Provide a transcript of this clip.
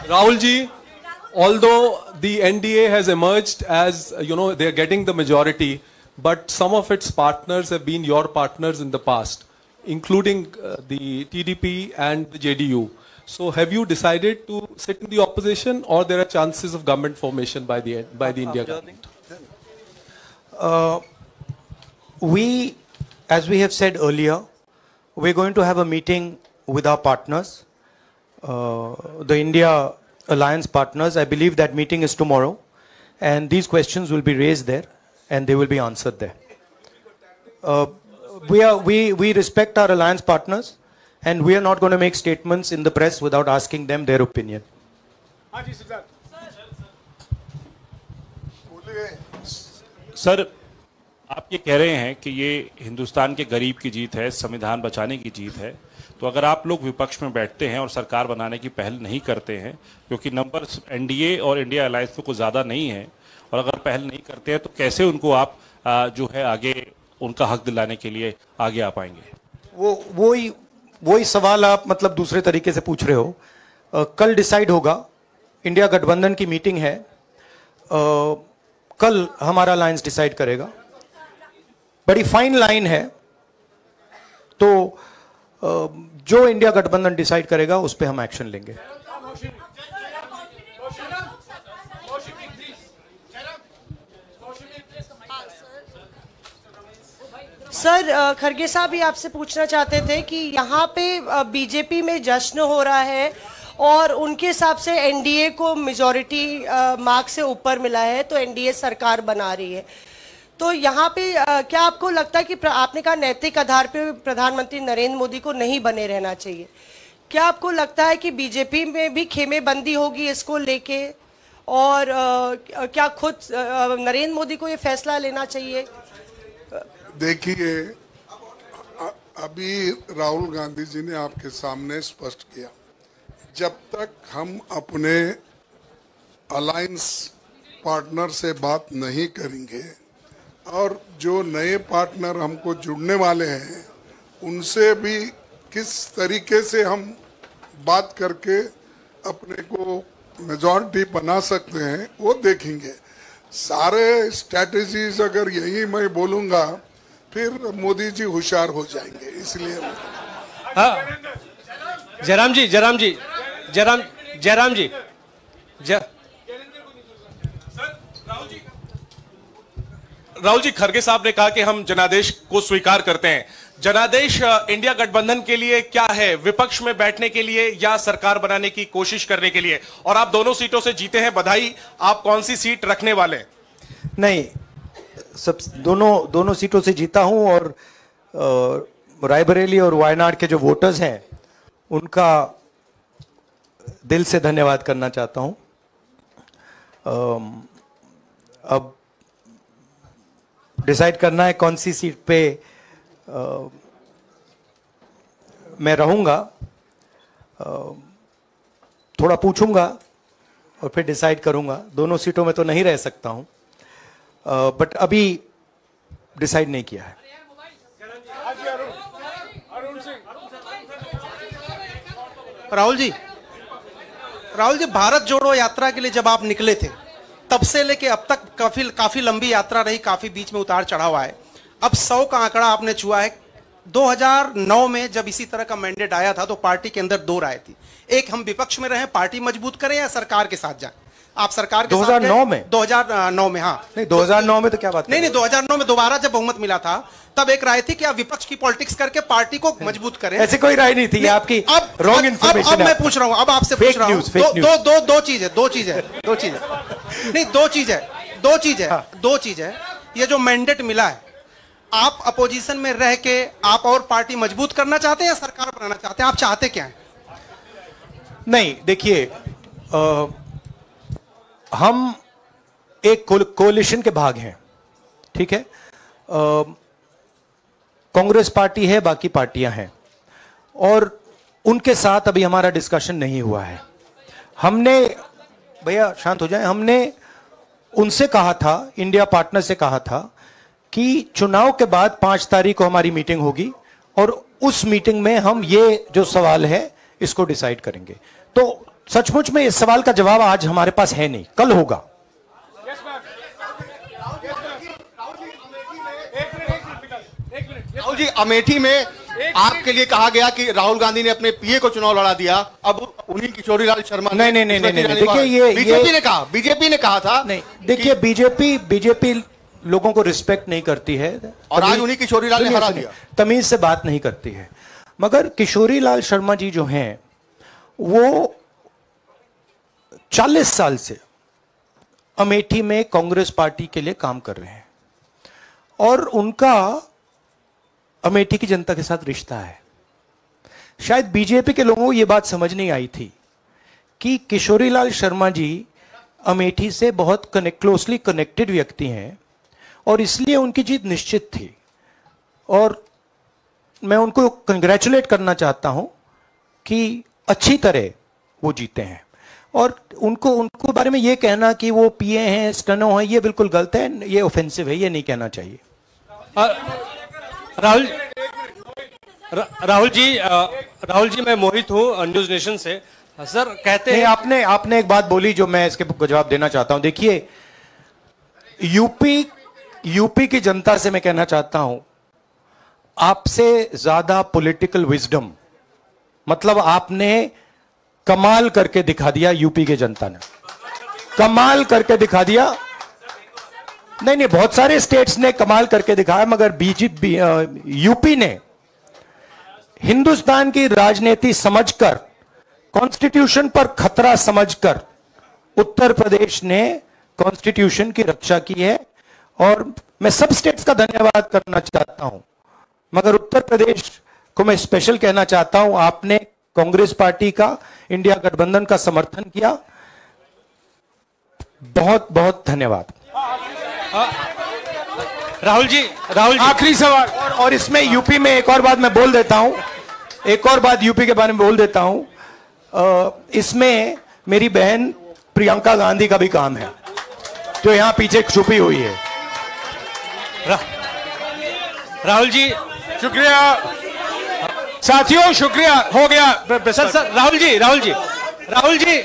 Rahul ji, although the NDA has emerged as, they are getting the majority, but some of its partners have been your partners in the past, including the TDP and the JDU. So have you decided to sit in the opposition, or there are chances of government formation by the India government? As we have said earlier, we're going to have a meeting with our partners, the India Alliance partners. I believe that meeting is tomorrow, and these questions will be raised there, and they will be answered there. We respect our alliance partners, and we are not going to make statements in the press without asking them their opinion. Sir, आप ये कह रहे हैं कि ये हिंदुस्तान के गरीब की जीत है, संविधान बचाने की जीत है, तो अगर आप लोग विपक्ष में बैठते हैं और सरकार बनाने की पहल नहीं करते हैं, क्योंकि नंबर एनडीए और इंडिया अलायंस में कुछ ज़्यादा नहीं है, और अगर पहल नहीं करते हैं तो कैसे उनको आप जो है आगे उनका हक दिलाने के लिए आगे आ पाएंगे? वही सवाल आप मतलब दूसरे तरीके से पूछ रहे हो। कल डिसाइड होगा, इंडिया गठबंधन की मीटिंग है, कल हमारा अलायंस डिसाइड करेगा। बड़ी फाइन लाइन है, तो जो इंडिया गठबंधन डिसाइड करेगा उस पे हम एक्शन लेंगे। सर, खरगे साहब ये आपसे पूछना चाहते थे कि यहाँ पे बीजेपी में जश्न हो रहा है और उनके हिसाब से एनडीए को मेजॉरिटी मार्क से ऊपर मिला है, तो एनडीए सरकार बना रही है। तो यहाँ पे क्या आपको लगता है कि आपने कहा नैतिक आधार पे प्रधानमंत्री नरेंद्र मोदी को नहीं बने रहना चाहिए, क्या आपको लगता है कि बीजेपी में भी खेमेबंदी होगी इसको लेके, और क्या खुद नरेंद्र मोदी को ये फैसला लेना चाहिए? देखिए, अभी राहुल गांधी जी ने आपके सामने स्पष्ट किया, जब तक हम अपने अलायंस पार्टनर से बात नहीं करेंगे और जो नए पार्टनर हमको जुड़ने वाले हैं उनसे भी किस तरीके से हम बात करके अपने को मेजॉरिटी बना सकते हैं वो देखेंगे। सारे स्ट्रैटेजीज अगर यही मैं बोलूँगा फिर मोदी जी होशियार हो जाएंगे, इसलिए। हाँ, जयराम जी, राहुल जी, खरगे साहब ने कहा कि हम जनादेश को स्वीकार करते हैं। जनादेश इंडिया गठबंधन के लिए क्या है? विपक्ष में बैठने के लिए या सरकार बनाने की कोशिश करने के लिए? और आप दोनों सीटों से जीते हैं, बधाई। आप कौन सी सीट रखने वाले हैं? नहीं, सब दोनों सीटों से जीता हूं, और रायबरेली और वायनाड के जो वोटर्स हैं उनका दिल से धन्यवाद करना चाहता हूं। अब डिसाइड करना है कौन सी सीट पे मैं रहूंगा, थोड़ा पूछूंगा और फिर डिसाइड करूंगा। दोनों सीटों में तो नहीं रह सकता हूं, बट अभी डिसाइड नहीं किया है। राहुल जी, भारत जोड़ो यात्रा के लिए जब आप निकले थे तब से लेके अब तक काफी लंबी यात्रा रही, काफी बीच में उतार चढ़ाव आए। अब 100 का आंकड़ा आपने छुआ है। 2009 में जब इसी तरह का मैंडेट आया था तो पार्टी के अंदर दो राय थी, एक हम विपक्ष में रहें, पार्टी मजबूत करें, या सरकार के साथ जाएं। आप सरकार के 2009 में 2009 में हाँ नहीं, 2009 में तो क्या बात नहीं 2009 में दोबारा जब बहुमत मिला था तब एक राय थी कि आप विपक्ष की पॉलिटिक्स करके पार्टी को मजबूत करें। ऐसी कोई राय नहीं थी, ये आपकी रॉन्ग इंफॉर्मेशन है। अब मैं पूछ रहा हूं, अब आपसे पूछ रहा हूं, दो चीज है। दो चीज है, ये जो मैंडेट मिला है, आप अपोजिशन में रह के आप और पार्टी मजबूत करना चाहते हैं या सरकार बनाना चाहते हैं? आप चाहते क्या है? नहीं, देखिए, हम एक कोalition के भाग हैं, ठीक है। कांग्रेस पार्टी है, बाकी पार्टियां हैं, और उनके साथ अभी हमारा डिस्कशन नहीं हुआ है। हमने, भैया शांत हो जाए, हमने उनसे कहा था, इंडिया पार्टनर से कहा था कि चुनाव के बाद 5 तारीख को हमारी मीटिंग होगी और उस मीटिंग में हम ये जो सवाल है इसको डिसाइड करेंगे। तो सचमुच में इस सवाल का जवाब आज हमारे पास है नहीं, कल होगा। राहुल जी, अमेठी में आपके लिए कहा गया कि राहुल गांधी ने अपने पीए को चुनाव लड़ा दिया, अब उन्हीं किशोरीलाल शर्मा नहीं, देखिए ये बीजेपी ने कहा था। नहीं, देखिए बीजेपी लोगों को रिस्पेक्ट नहीं करती है और आज उन्हीं किशोरीलाल ने हरा दिया, तमीज से बात नहीं करती है। मगर किशोरीलाल शर्मा जी जो हैं वो 40 साल से अमेठी में कांग्रेस पार्टी के लिए काम कर रहे हैं और उनका अमेठी की जनता के साथ रिश्ता है। शायद बीजेपी के लोगों को यह बात समझ नहीं आई थी कि किशोरीलाल शर्मा जी अमेठी से बहुत क्लोजली कनेक्टेड व्यक्ति हैं और इसलिए उनकी जीत निश्चित थी। और मैं उनको कंग्रेचुलेट करना चाहता हूं कि अच्छी तरह वो जीते हैं। और उनको बारे में ये कहना कि वो पीए हैं, स्टेनो हैं, ये बिल्कुल गलत है, ये ऑफेंसिव है, ये नहीं कहना चाहिए। राहुल जी मैं मोहित हूँ न्यूज नेशन से। सर कहते हैं आपने एक बात बोली जो मैं इसके जवाब देना चाहता हूं। देखिए यूपी की जनता से मैं कहना चाहता हूं, आपसे ज्यादा पॉलिटिकल विजडम, मतलब आपने कमाल करके दिखा दिया। यूपी की जनता ने कमाल करके दिखा दिया। नहीं, बहुत सारे स्टेट्स ने कमाल करके दिखाया, मगर बीजेपी यूपी ने हिंदुस्तान की राजनीति समझकर, कॉन्स्टिट्यूशन पर खतरा समझकर उत्तर प्रदेश ने कॉन्स्टिट्यूशन की रक्षा की है। और मैं सब स्टेट्स का धन्यवाद करना चाहता हूं, मगर उत्तर प्रदेश को मैं स्पेशल कहना चाहता हूं, आपने कांग्रेस पार्टी का, इंडिया गठबंधन का समर्थन किया। बहुत बहुत धन्यवाद। राहुल जी आखिरी सवाल। और इसमें यूपी में एक और बात मैं बोल देता हूं, एक और बात यूपी के बारे में बोल देता हूं। इसमें मेरी बहन प्रियंका गांधी का भी काम है, जो यहां पीछे छुपी हुई है। राहुल जी शुक्रिया साथियों, शुक्रिया। हो गया सर राहुल जी